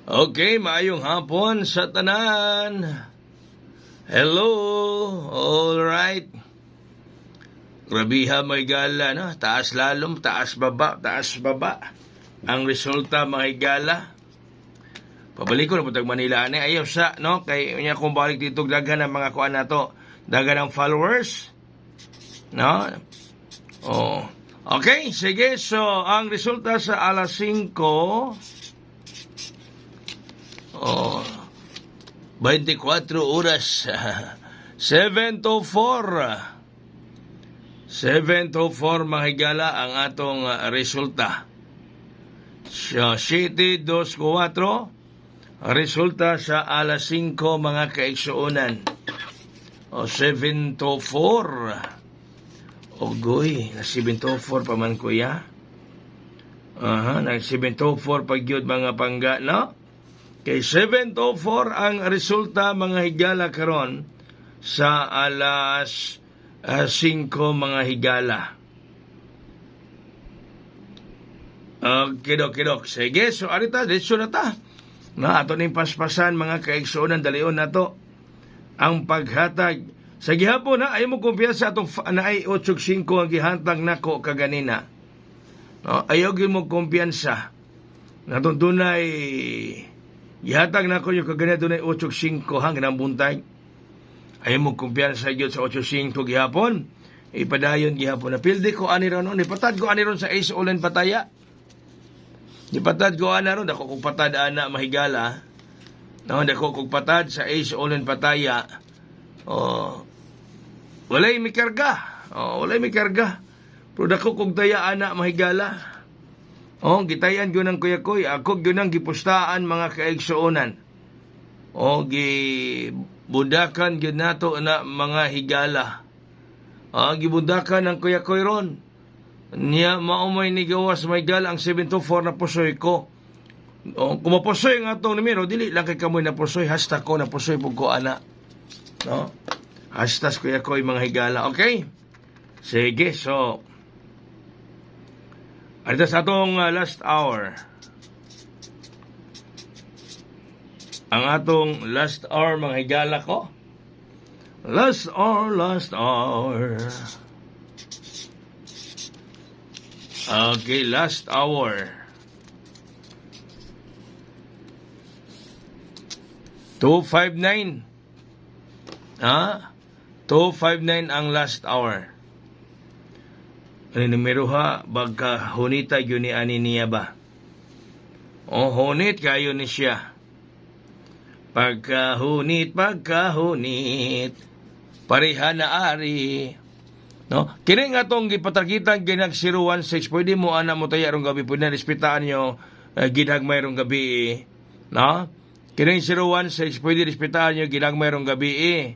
Okay, maayong hapon sa tanan. Hello, all right. Grabiha may gala, no? Taas lalom, taas baba. Ang resulta mga higala. Pabalik ko na putag Manila. Ayaw sa, no? Kaya niya kung balik dito, daghan ng mga kuan na to. Daghan ng followers. No? Oh. Okay, sige. So, ang resulta sa alas 5... 24 oras. 7 to 4. 7 to 4 mga higala ang atong resulta. So, 7-2-4 resulta sa alas 5 mga kaigsuunan. 7 to 4. Ogoy, na 7 to 4 pa man kuya. Na 7 to 4 pagyud mga pangga, no? Kay 7-4 ang resulta mga higala karon sa alas 5 mga higala. Kidok. Sige, so arita, diretso na ta. Na ato ning paspasan mga kaigsuonan, dalion na to ang paghatag. Sa gihapon na, ayaw mo kumpiyansa atong naay 8-5 ang gihatag nako kaganina. No, ayaw gyud mo kumpiyansa. Natong dunay gihatag na ko yung kagana doon ay 8-5 hanggang ang buntag. Ayaw mo kumpiyansa yun sa 8-5 gihapon. Ipadayon gihapon na pildi ko ani ron. Ipatad ko ani ron sa Ace Ulen Pataya. Ipatad ko ani ron. Dako kong patad ana mahigala. Dako kong patad sa Ace Ulen Pataya. Walay may karga. Walay may karga. Pero dako kong taya ana mahigala. Gitayan yun ng kuya-kuy. Ako yun ang gipustaan mga kaigsuonan. Gibudakan yun nato na mga higala. Gibudakan ng kuya-kuy ron. Niya maumay ni gawas may higala ang 7-4 na pusoy ko. Kung mapusoy nga itong numero, dili lang kay kamoy na pusoy. Hashtag ko na pusoy po ko ana. No? Hashtag kuya-kuy mga higala. Okay? Sige, so... Ito sa atong last hour. Ang atong last hour mga higala ko. Last hour. Okay, last hour. 259. 259 ang last hour. Numero ha, bagka hunita yun ni ani niya ba? Hunit kayo ni siya. Pagkahunit, pareha na ari. No? Kini nga tong gipatagitan ginag 016, pwede mo ana mo tayo arong gabi, pwede na respetaan nyo, ginagmay rong gabi. No? Kini 016, pwede respetaan nyo, ginagmay rong gabi.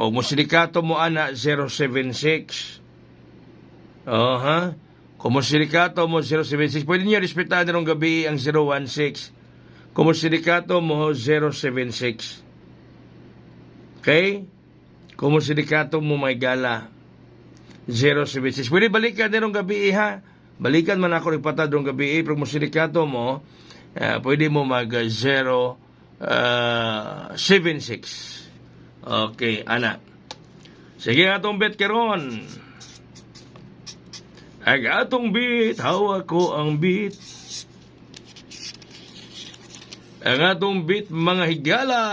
O musindikato mo ana 076. Kung sindikato mo 076, pwede niyo respetaan ng gabi ang 016. Kung sindikato mo 076. Okay? Kung sindikato mo may gala 076. Pwede balikan din ng gabi ha. Balikan man ako ipatad ng gabi. Pero kung sindikato mo, pwede mo mag 076. Okay, anak. Sige nga itong bet karon. Ang atong beat, hawak ko ang beat. Ang atong beat, mga higala.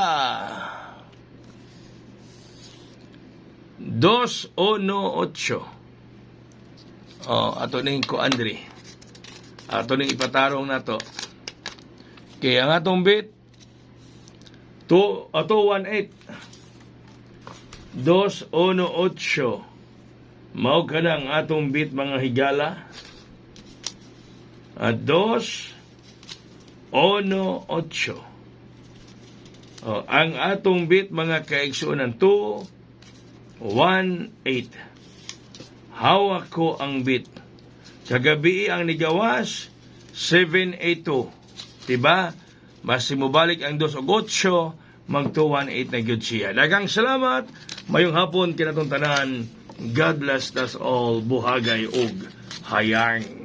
218. Ato ning ko Andre. Ato ning ipatarong na to. Kaya ang atong beat, 218. 218. Mao ka na ang atong beat mga higala. 218. Ang atong beat mga kaigsuonan 218. Hawak ko ang beat. Sa gabi ang nigawas 782. Diba? Mas simubalik ang 218 mag 218 na gyud siya. Daghang salamat. Mayong hapon kinatong tanan. God bless us all, buhagay og hayang.